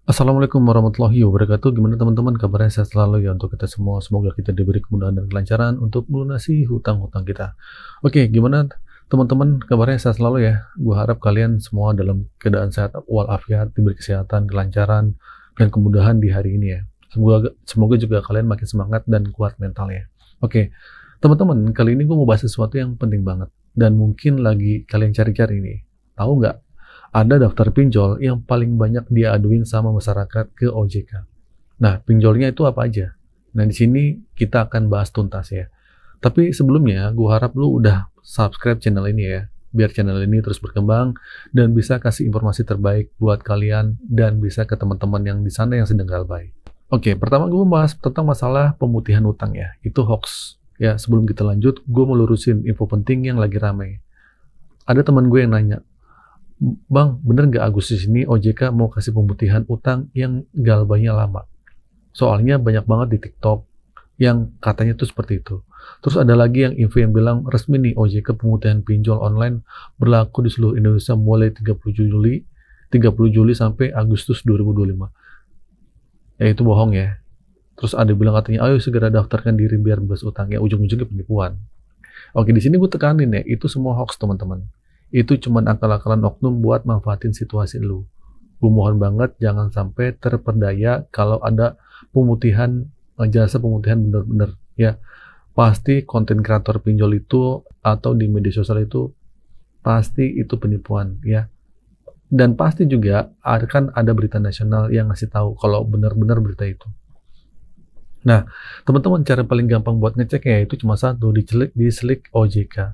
Assalamualaikum warahmatullahi wabarakatuh. Gimana teman-teman kabarnya? Sehat selalu ya untuk kita semua. Semoga kita diberi kemudahan dan kelancaran untuk melunasi hutang-hutang kita. Oke, gimana teman-teman kabarnya? Sehat selalu ya. Gue harap kalian semua dalam keadaan sehat walafiat, diberi kesehatan, kelancaran, dan kemudahan di hari ini ya. Semoga juga kalian makin semangat dan kuat mentalnya. Oke, teman-teman, kali ini gue mau bahas sesuatu yang penting banget dan mungkin lagi kalian cari-cari nih. Tahu nggak? Ada daftar pinjol yang paling banyak diaduin sama masyarakat ke OJK. Nah, pinjolnya itu apa aja? Nah, di sini kita akan bahas tuntas ya. Tapi sebelumnya, gue harap lu udah subscribe channel ini ya, biar channel ini terus berkembang dan bisa kasih informasi terbaik buat kalian dan bisa ke teman-teman yang di sana yang sedang galbay. Oke, pertama gue membahas tentang masalah pemutihan utang ya. Itu hoax. Ya, sebelum kita lanjut, gue mau lurusin info penting yang lagi ramai. Ada teman gue yang nanya, Bang, bener nggak Agustus ini OJK mau kasih pemutihan utang yang galbanya lama? Soalnya banyak banget di TikTok yang katanya tuh seperti itu. Terus ada lagi yang info yang bilang resmi nih OJK pemutihan pinjol online berlaku di seluruh Indonesia mulai 30 Juli sampai Agustus 2025. Ya itu bohong ya. Terus ada bilang katanya, ayo segera daftarkan diri biar bebas utang. Ya ujung-ujungnya penipuan. Oke, di sini gue tekanin ya, itu semua hoax teman-teman. Itu cuma akal-akalan oknum buat manfaatin situasi lu. Gue mohon banget jangan sampai terperdaya kalau ada pemutihan, jasa pemutihan bener-bener ya. Pasti konten kreator pinjol itu atau di media sosial itu pasti itu penipuan ya. Dan pasti juga akan ada berita nasional yang ngasih tahu kalau benar-benar berita itu. Nah, teman-teman, cara paling gampang buat ngeceknya itu cuma satu, diselik OJK.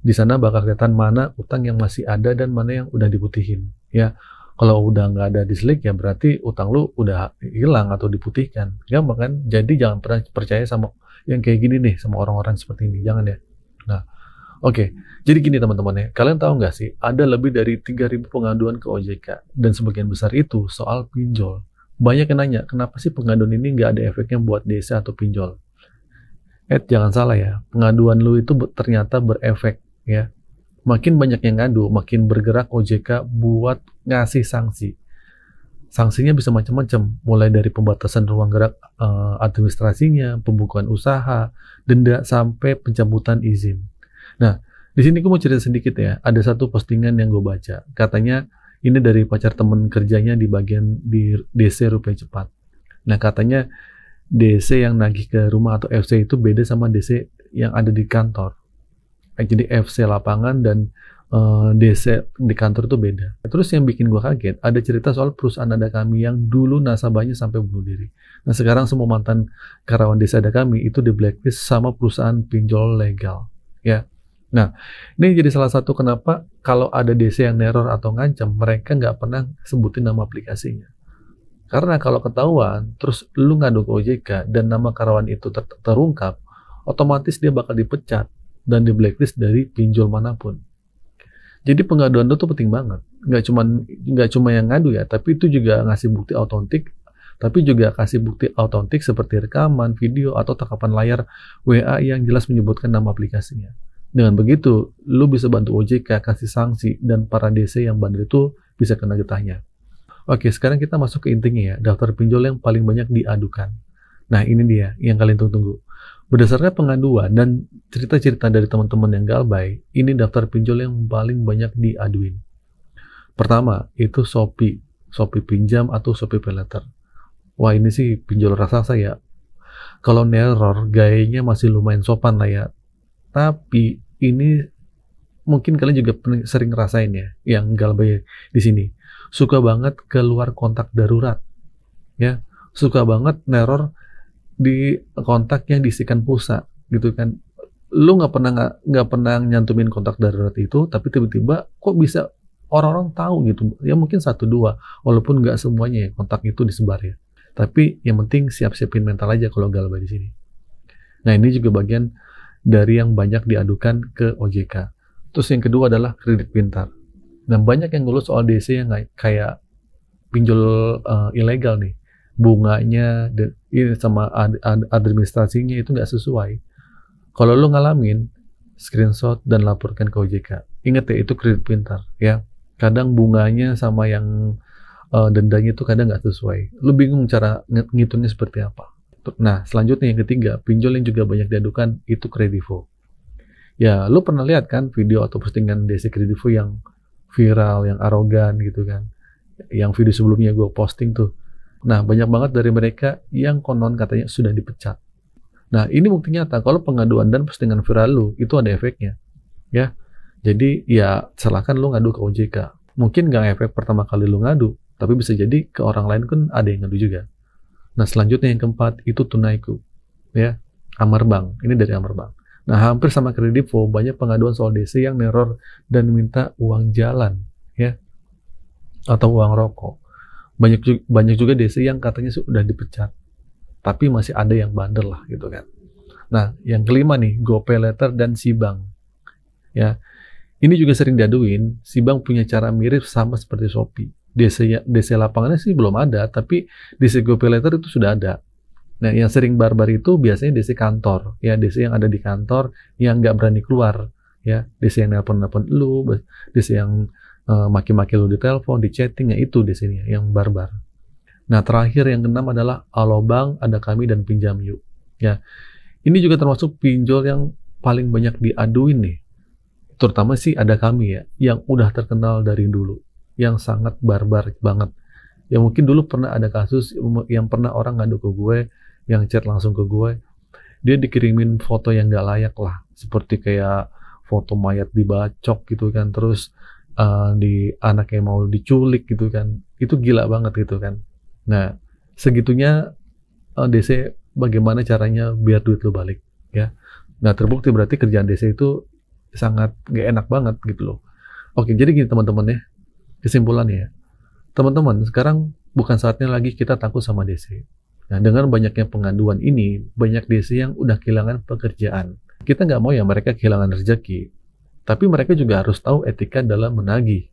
Di sana bakal kelihatan mana utang yang masih ada dan mana yang udah diputihin. Ya, kalau udah nggak ada diselik ya berarti utang lu udah hilang atau diputihkan. Gampang kan? Jadi jangan pernah percaya sama yang kayak gini nih, sama orang-orang seperti ini. Jangan ya. Nah, oke. Jadi gini teman-teman ya, kalian tahu nggak sih, ada lebih dari 3.000 pengaduan ke OJK, dan sebagian besar itu soal pinjol. Banyak yang nanya, kenapa sih pengaduan ini nggak ada efeknya buat desa atau pinjol? Jangan salah ya, pengaduan lu itu ternyata berefek ya. Makin banyak yang ngadu, makin bergerak OJK buat ngasih sanksi. Sanksinya bisa macam-macam, mulai dari pembatasan ruang gerak administrasinya, pembukaan usaha, denda, sampai pencabutan izin. Nah, di sini gue mau cerita sedikit ya. Ada satu postingan yang gue baca. Katanya ini dari pacar temen kerjanya di bagian di DC Rupiah Cepat. Nah, katanya DC yang nagih ke rumah atau FC itu beda sama DC yang ada di kantor. Jadi FC lapangan dan DC di kantor itu beda. Terus yang bikin gue kaget, ada cerita soal perusahaan Ada Kami yang dulu nasabahnya sampai bunuh diri. Nah, sekarang semua mantan karyawan desa Ada Kami itu di blacklist sama perusahaan pinjol legal. Ya. Nah, ini jadi salah satu kenapa kalau ada DC yang neror atau ngancam, mereka nggak pernah sebutin nama aplikasinya. Karena kalau ketahuan, terus lu ngadu ke OJK dan nama karyawan itu terungkap, otomatis dia bakal dipecat dan di blacklist dari pinjol manapun. Jadi pengaduan itu tuh penting banget. Nggak cuma yang ngadu ya, tapi itu juga ngasih bukti autentik, tapi juga kasih bukti autentik seperti rekaman, video, atau tangkapan layar WA yang jelas menyebutkan nama aplikasinya. Dengan begitu, lu bisa bantu OJK kasih sanksi dan para DC yang bandel itu bisa kena getahnya. Oke, sekarang kita masuk ke intinya ya, daftar pinjol yang paling banyak diadukan. Nah, ini dia yang kalian tunggu-tunggu. Berdasarkan pengaduan dan cerita-cerita dari teman-teman yang galbay, ini daftar pinjol yang paling banyak diaduin. Pertama, itu Shopee pinjam atau Shopee Paylater. Wah, ini sih pinjol raksasa ya. Kalau neror, gayanya masih lumayan sopan lah ya. Tapi ini mungkin kalian juga sering ngerasain ya, yang galbay di sini. Suka banget keluar kontak darurat. Ya, suka banget neror di kontak yang diisikan pulsa gitu kan. Lu nggak pernah nyantumin kontak darurat itu, tapi tiba-tiba kok bisa orang-orang tahu gitu. Ya mungkin satu dua, walaupun nggak semuanya ya kontak itu disebar ya. Tapi yang penting siap-siapin mental aja kalau galbay di sini. Nah, ini juga bagian dari yang banyak diadukan ke OJK. Terus yang kedua adalah kredit pintar. Dan banyak yang ngeluh soal DC yang kayak pinjol ilegal nih. Bunganya sama administrasinya itu nggak sesuai. Kalau lo ngalamin, screenshot dan laporkan ke OJK. Ingat ya, itu kredit pintar ya. Kadang bunganya sama yang dendanya itu kadang nggak sesuai. Lu bingung cara ngitungnya seperti apa. Nah, selanjutnya yang ketiga, pinjol yang juga banyak diadukan itu kredivo. Ya, lu pernah lihat kan video atau postingan DC Kredivo yang viral, yang arogan gitu kan. Yang video sebelumnya gue posting tuh. Nah, banyak banget dari mereka yang konon katanya sudah dipecat. Nah, ini bukti nyata kalau pengaduan dan postingan viral lu itu ada efeknya. Ya, jadi ya silahkan lu ngadu ke OJK. Mungkin nggak efek pertama kali lu ngadu, tapi bisa jadi ke orang lain kan ada yang ngadu juga. Nah, selanjutnya yang keempat itu Tunaiku. Ya, Amarbank. Ini dari Amarbank. Nah, hampir sama Kredivo, banyak pengaduan soal DC yang neror dan minta uang jalan, ya, atau uang rokok. Banyak juga DC yang katanya sudah dipecat, tapi masih ada yang bandel lah, gitu kan. Nah, yang kelima nih, GoPayLater dan Sibank. Ya, ini juga sering diaduin. Sibank punya cara mirip sama seperti Shopee. DC lapangannya sih belum ada, tapi DC GoPayLater itu sudah ada. Nah, yang sering barbar itu biasanya DC kantor, ya DC yang ada di kantor yang nggak berani keluar, ya DC yang nelpon-nelpon lu, DC yang maki-maki lu di telepon, di chatting, ya itu DC-nya yang barbar. Nah, terakhir yang keenam adalah Alobank, Ada Kami, dan Pinjam Yuk. Ya, ini juga termasuk pinjol yang paling banyak diaduin nih, terutama sih Ada Kami ya, yang udah terkenal dari dulu, yang sangat barbar banget. Ya mungkin dulu pernah ada kasus yang pernah orang ngadu ke gue, yang chat langsung ke gue, dia dikirimin foto yang gak layak lah, seperti kayak foto mayat dibacok gitu kan, terus di anak yang mau diculik gitu kan, itu gila banget gitu kan. Nah, segitunya DC bagaimana caranya biar duit lu balik, ya. Nah, terbukti berarti kerjaan DC itu sangat gak enak banget gitu loh. Oke, jadi gini teman-teman ya, kesimpulannya ya, teman-teman, sekarang bukan saatnya lagi kita takut sama DC. Nah, dengan banyaknya pengaduan ini, banyak DC yang udah kehilangan pekerjaan. Kita nggak mau ya mereka kehilangan rezeki, tapi mereka juga harus tahu etika dalam menagih.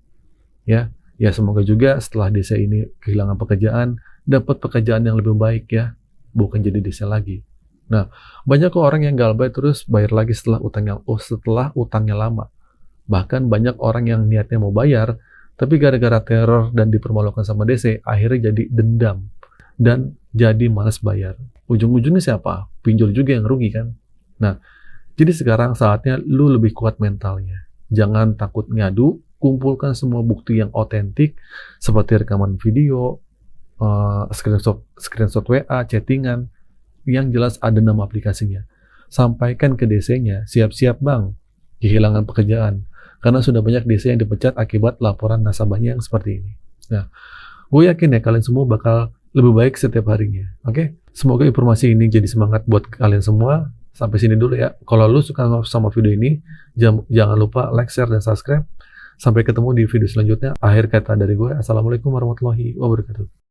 Ya, semoga juga setelah DC ini kehilangan pekerjaan, dapat pekerjaan yang lebih baik ya, bukan jadi DC lagi. Nah, banyak kok orang yang galbay terus bayar lagi setelah utangnya lama. Bahkan banyak orang yang niatnya mau bayar, tapi gara-gara teror dan dipermalukan sama DC, akhirnya jadi dendam dan jadi malas bayar. Ujung-ujungnya siapa? Pinjol juga yang rugi kan? Nah, jadi sekarang saatnya lu lebih kuat mentalnya. Jangan takut ngadu, kumpulkan semua bukti yang otentik seperti rekaman video, screenshot WA, chattingan, yang jelas ada nama aplikasinya. Sampaikan ke DC-nya, siap-siap bang, kehilangan pekerjaan. Karena sudah banyak DC yang dipecat akibat laporan nasabahnya yang seperti ini. Nah, gue yakin ya kalian semua bakal lebih baik setiap harinya. Oke? Semoga informasi ini jadi semangat buat kalian semua. Sampai sini dulu ya. Kalau lu suka sama video ini, jangan lupa like, share, dan subscribe. Sampai ketemu di video selanjutnya. Akhir kata dari gue, Assalamualaikum warahmatullahi wabarakatuh.